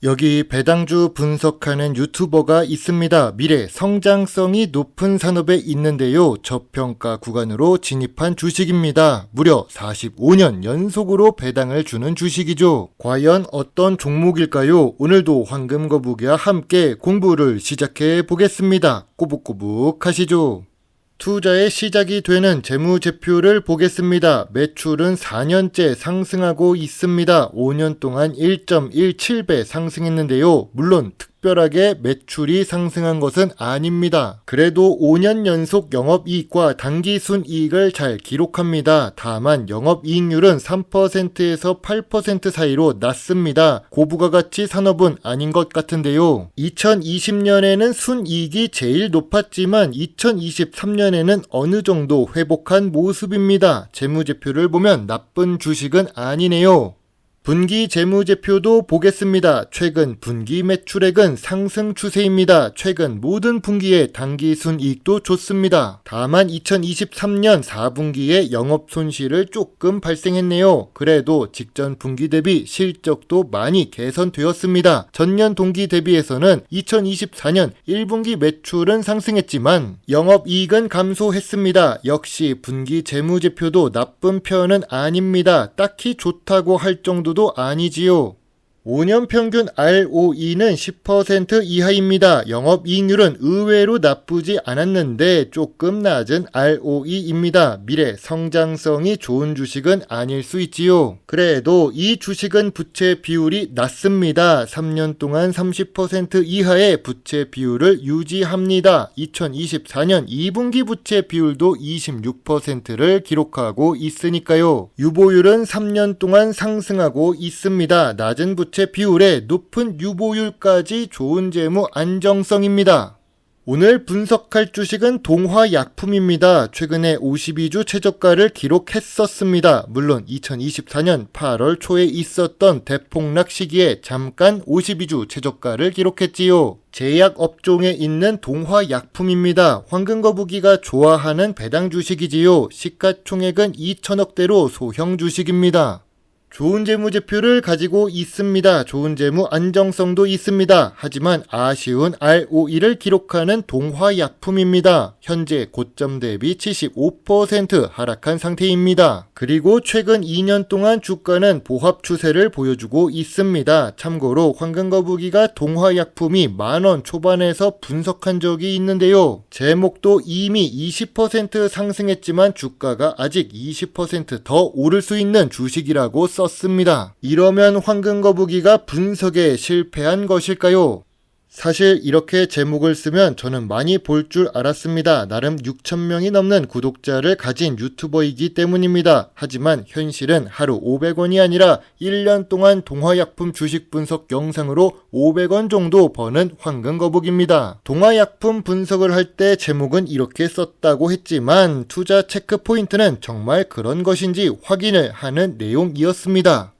여기 배당주 분석하는 유튜버가 있습니다. 미래 성장성이 높은 산업에 있는데요. 저평가 구간으로 진입한 주식입니다. 무려 45년 연속으로 배당을 주는 주식이죠. 과연 어떤 종목일까요? 오늘도 황금거북이와 함께 공부를 시작해 보겠습니다. 꼬북꼬북 하시죠. 투자의 시작이 되는 재무제표를 보겠습니다. 매출은 4년째 상승하고 있습니다. 5년 동안 1.17배 상승했는데요. 물론 특별하게 매출이 상승한 것은 아닙니다. 그래도 5년 연속 영업이익과 당기순이익을 잘 기록합니다. 다만 영업이익률은 3%에서 8% 사이로 낮습니다. 고부가가치 산업은 아닌 것 같은데요. 2020년에는 순이익이 제일 높았지만 2023년에는 어느 정도 회복한 모습입니다. 재무제표를 보면 나쁜 주식은 아니네요. 분기 재무제표도 보겠습니다. 최근 분기 매출액은 상승 추세입니다. 최근 모든 분기의 당기순이익도 좋습니다. 다만 2023년 4분기에 영업손실을 조금 발생했네요. 그래도 직전 분기 대비 실적도 많이 개선되었습니다. 전년 동기 대비해서는 2024년 1분기 매출은 상승했지만 영업이익은 감소했습니다. 역시 분기 재무제표도 나쁜 편은 아닙니다. 딱히 좋다고 할 정도도 아니지요. 5년 평균 ROE는 10% 이하입니다. 영업이익률은 의외로 나쁘지 않았는데 조금 낮은 ROE입니다. 미래 성장성이 좋은 주식은 아닐 수 있지요. 그래도 이 주식은 부채 비율이 낮습니다. 3년 동안 30% 이하의 부채 비율을 유지합니다. 2024년 2분기 부채 비율도 26%를 기록하고 있으니까요. 유보율은 3년 동안 상승하고 있습니다. 낮은 부채 비율에 높은 유보율까지 좋은 재무 안정성입니다. 오늘 분석할 주식은 동화약품입니다. 최근에 52주 최저가를 기록했었습니다. 물론 2024년 8월 초에 있었던 대폭락 시기에 잠깐 52주 최저가를 기록했지요. 제약 업종에 있는 동화약품입니다. 황금거북이가 좋아하는 배당 주식이지요. 시가총액은 2천억대로 소형 주식입니다. 좋은 재무제표를 가지고 있습니다. 좋은 재무 안정성도 있습니다. 하지만 아쉬운 ROE를 기록하는 동화약품입니다. 현재 고점 대비 75% 하락한 상태입니다. 그리고 최근 2년 동안 주가는 보합 추세를 보여주고 있습니다. 참고로 황금거북이가 동화약품이 10,000원 초반에서 분석한 적이 있는데요. 제목도 이미 20% 상승했지만 주가가 아직 20% 더 오를 수 있는 주식이라고 썼습니다. 이러면 황금거북이가 분석에 실패한 것일까요? 사실 이렇게 제목을 쓰면 저는 많이 볼 줄 알았습니다. 나름 6,000명이 넘는 구독자를 가진 유튜버이기 때문입니다. 하지만 현실은 하루 500원이 아니라 1년 동안 동화약품 주식 분석 영상으로 500원 정도 버는 황금거북입니다. 동화약품 분석을 할 때 제목은 이렇게 썼다고 했지만 투자 체크 포인트는 정말 그런 것인지 확인을 하는 내용이었습니다.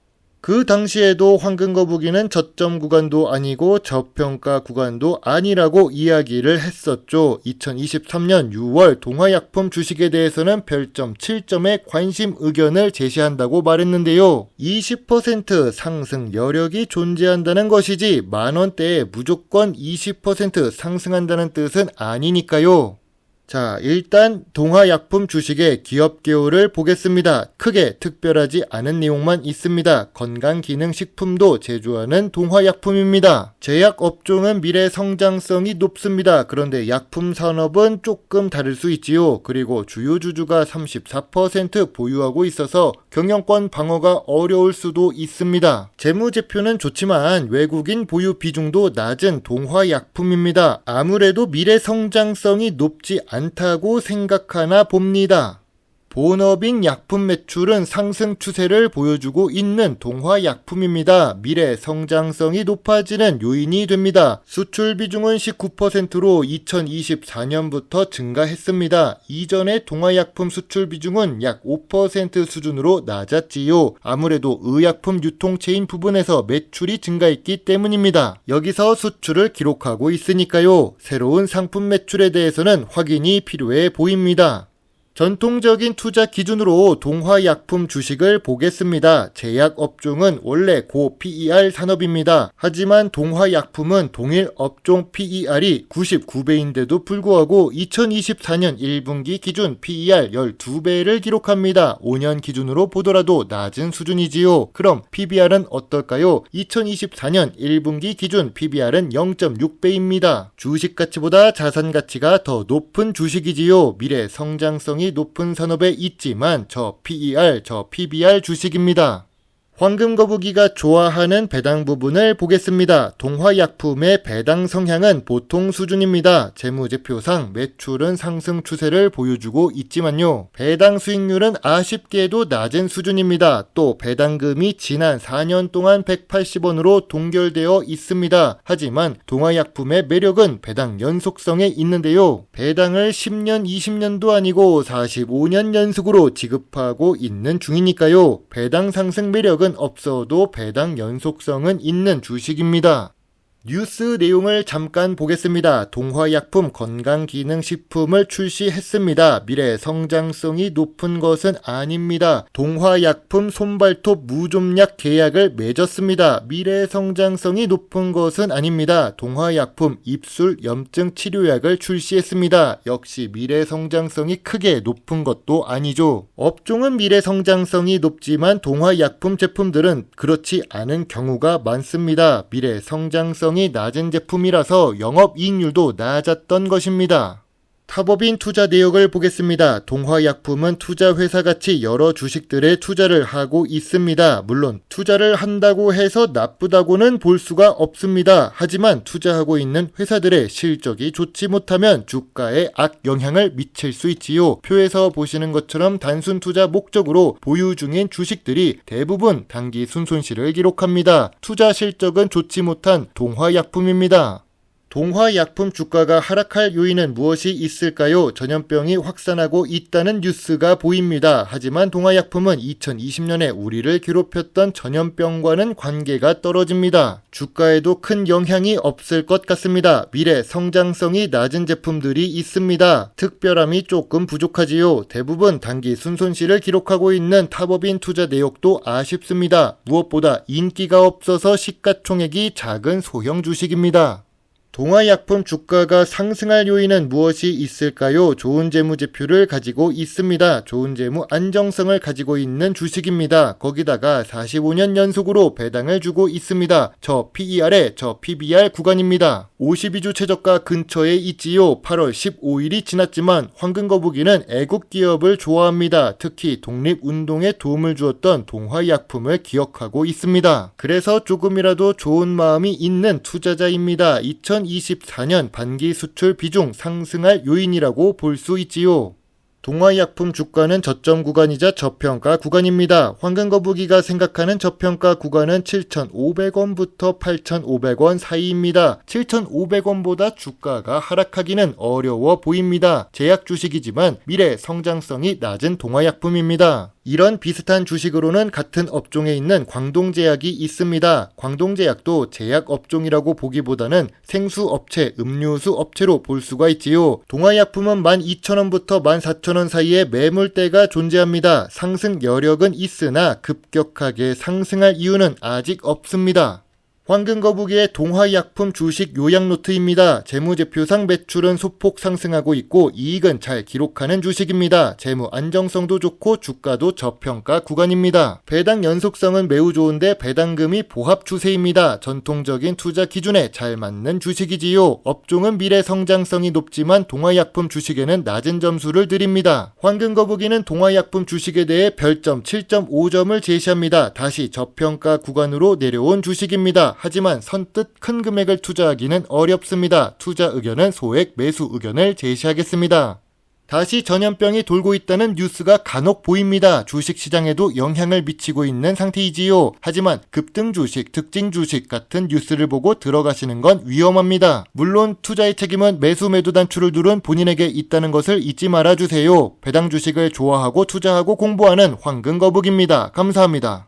그 당시에도 황금거북이는 저점 구간도 아니고 저평가 구간도 아니라고 이야기를 했었죠. 2023년 6월 동화약품 주식에 대해서는 별점 7점의 관심 의견을 제시한다고 말했는데요. 20% 상승 여력이 존재한다는 것이지 10,000원대에 무조건 20% 상승한다는 뜻은 아니니까요. 자, 일단 동화약품 주식의 기업 개요를 보겠습니다. 크게 특별하지 않은 내용만 있습니다. 건강기능식품도 제조하는 동화약품입니다. 제약 업종은 미래 성장성이 높습니다. 그런데 약품 산업은 조금 다를 수 있지요. 그리고 주요 주주가 34% 보유하고 있어서 경영권 방어가 어려울 수도 있습니다. 재무제표는 좋지만 외국인 보유 비중도 낮은 동화약품입니다. 아무래도 미래 성장성이 높지 않다고 생각하나 봅니다. 본업인 약품 매출은 상승 추세를 보여주고 있는 동화약품입니다. 미래 성장성이 높아지는 요인이 됩니다. 수출 비중은 19%로 2024년부터 증가했습니다. 이전의 동화약품 수출 비중은 약 5% 수준으로 낮았지요. 아무래도 의약품 유통체인 부분에서 매출이 증가했기 때문입니다. 여기서 수출을 기록하고 있으니까요. 새로운 상품 매출에 대해서는 확인이 필요해 보입니다. 전통적인 투자 기준으로 동화약품 주식을 보겠습니다. 제약업종은 원래 고 PER 산업입니다. 하지만 동화약품은 동일 업종 PER이 99배인데도 불구하고 2024년 1분기 기준 PER 12배를 기록합니다. 5년 기준으로 보더라도 낮은 수준이지요. 그럼 PBR은 어떨까요? 2024년 1분기 기준 PBR은 0.6배입니다. 주식 가치보다 자산 가치가 더 높은 주식이지요. 미래 성장성이 높은 산업에 있지만 저 PER, 저 PBR 주식입니다. 황금거북이가 좋아하는 배당 부분을 보겠습니다. 동화약품의 배당 성향은 보통 수준입니다. 재무제표상 매출은 상승 추세를 보여주고 있지만요. 배당 수익률은 아쉽게도 낮은 수준입니다. 또 배당금이 지난 4년 동안 180원으로 동결되어 있습니다. 하지만 동화약품의 매력은 배당 연속성에 있는데요. 배당을 10년, 20년도 아니고 45년 연속으로 지급하고 있는 중이니까요. 배당 상승 매력은 없어도 배당 연속성은 있는 주식입니다. 뉴스 내용을 잠깐 보겠습니다. 동화약품 건강기능식품을 출시했습니다. 미래 성장성이 높은 것은 아닙니다. 동화약품 손발톱 무좀약 계약을 맺었습니다. 미래 성장성이 높은 것은 아닙니다. 동화약품 입술 염증 치료약을 출시했습니다. 역시 미래 성장성이 크게 높은 것도 아니죠. 업종은 미래 성장성이 높지만 동화약품 제품들은 그렇지 않은 경우가 많습니다. 미래 성장성이 낮은 제품이라서 영업이익률도 낮았던 것입니다. 탑업인 투자 내역을 보겠습니다. 동화약품은 투자회사 같이 여러 주식들에 투자를 하고 있습니다. 물론 투자를 한다고 해서 나쁘다고는 볼 수가 없습니다. 하지만 투자하고 있는 회사들의 실적이 좋지 못하면 주가에 악영향을 미칠 수 있지요. 표에서 보시는 것처럼 단순 투자 목적으로 보유 중인 주식들이 대부분 단기 순손실을 기록합니다. 투자 실적은 좋지 못한 동화약품입니다. 동화약품 주가가 하락할 요인은 무엇이 있을까요? 전염병이 확산하고 있다는 뉴스가 보입니다. 하지만 동화약품은 2020년에 우리를 괴롭혔던 전염병과는 관계가 떨어집니다. 주가에도 큰 영향이 없을 것 같습니다. 미래 성장성이 낮은 제품들이 있습니다. 특별함이 조금 부족하지요. 대부분 단기 순손실을 기록하고 있는 탑업인 투자 내역도 아쉽습니다. 무엇보다 인기가 없어서 시가총액이 작은 소형 주식입니다. 동화약품 주가가 상승할 요인은 무엇이 있을까요? 좋은 재무제표를 가지고 있습니다. 좋은 재무 안정성을 가지고 있는 주식입니다. 거기다가 45년 연속으로 배당을 주고 있습니다. 저 PER에 저 PBR 구간입니다. 52주 최저가 근처에 있지요. 8월 15일이 지났지만 황금거북이는 애국 기업을 좋아합니다. 특히 독립운동에 도움을 주었던 동화약품을 기억하고 있습니다. 그래서 조금이라도 좋은 마음이 있는 투자자입니다. 2024년 반기 수출 비중 상승할 요인이라고 볼 수 있지요. 동화약품 주가는 저점 구간이자 저평가 구간입니다. 황금거북이가 생각하는 저평가 구간은 7,500원부터 8,500원 사이입니다. 7,500원보다 주가가 하락하기는 어려워 보입니다. 제약 주식이지만 미래 성장성이 낮은 동화약품입니다. 이런 비슷한 주식으로는 같은 업종에 있는 광동제약이 있습니다. 광동제약도 제약업종이라고 보기보다는 생수업체, 음료수 업체로 볼 수가 있지요. 동화약품은 12,000원부터 14,000원 사이에 매물대가 존재합니다. 상승 여력은 있으나 급격하게 상승할 이유는 아직 없습니다. 황금거북이의 동화약품 주식 요약 노트입니다. 재무제표상 매출은 소폭 상승하고 있고 이익은 잘 기록하는 주식입니다. 재무 안정성도 좋고 주가도 저평가 구간입니다. 배당 연속성은 매우 좋은데 배당금이 보합 추세입니다. 전통적인 투자 기준에 잘 맞는 주식이지요. 업종은 미래 성장성이 높지만 동화약품 주식에는 낮은 점수를 드립니다. 황금거북이는 동화약품 주식에 대해 별점 7.5점을 제시합니다. 다시 저평가 구간으로 내려온 주식입니다. 하지만 선뜻 큰 금액을 투자하기는 어렵습니다. 투자 의견은 소액 매수 의견을 제시하겠습니다. 다시 전염병이 돌고 있다는 뉴스가 간혹 보입니다. 주식시장에도 영향을 미치고 있는 상태이지요. 하지만 급등 주식, 특징 주식 같은 뉴스를 보고 들어가시는 건 위험합니다. 물론 투자의 책임은 매수 매도 단추를 누른 본인에게 있다는 것을 잊지 말아주세요. 배당 주식을 좋아하고 투자하고 공부하는 황금거북입니다. 감사합니다.